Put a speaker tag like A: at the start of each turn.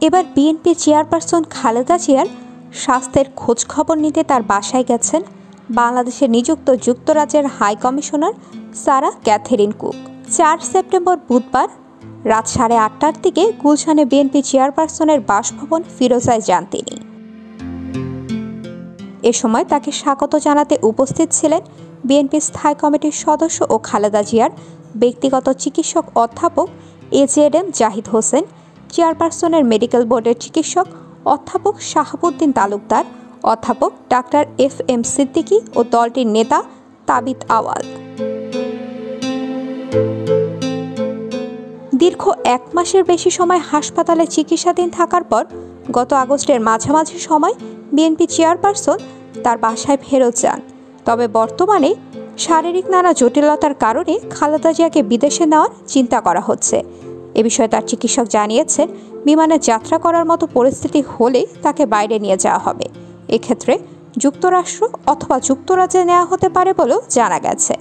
A: এবার BNP chairperson Khaleda জিয়ার স্বাস্থ্যের খোঁজখবর নিতে তার বাসায় গেছেন বাংলাদেশে নিযুক্ত যুক্তরাজ্যের high commissioner Sarah Catherine Cook. 4 September বুধবার রাত 8:30টার দিকে গুলশানে বিএনপি চেয়ারপারসনের বাসভবন ফিরোজায় যান তিনি। এ সময় তাকে স্বাগত জানাতে উপস্থিত ছিলেন বিএনপি স্থায়ী কমিটির সদস্য ও খালেদা জিয়ার ব্যক্তিগত চিকিৎসক অধ্যাপক এজেএম জাহিদ হোসেন, চেয়ারপারসনের মেডিকেল বোর্ডের চিকিৎসক অধ্যাপক শাহাবুদ্দিন তালুকদার, অধ্যাপক ডাক্তার FM সিদ্দিকী ও দলটির নেতা তাবিত আওয়াল। দীর্ঘ 1 মাসের বেশি সময় হাসপাতালে চিকিৎসাধীন থাকার পর গত আগস্টের মাঝামাঝি সময় বিএনপি চেয়ারপারসন তার বাসায় ফেরত যান। তবে বর্তমানে শারীরিক নানা জটিলতার কারণে খালেদা জিয়াকে বিদেশে নেওয়ার চিন্তা করা হচ্ছে। এ বিষয়ে তার চিকিৎসক জানিয়েছেন, বিমানে যাত্রা করার মতো পরিস্থিতি হলে তাকে বাইরে নিয়ে যাওয়া হবে। এক্ষেত্রে যুক্তরাষ্ট্র অথবা যুক্তরাজ্যে নেওয়া হতে পারে বলেও জানা গেছে।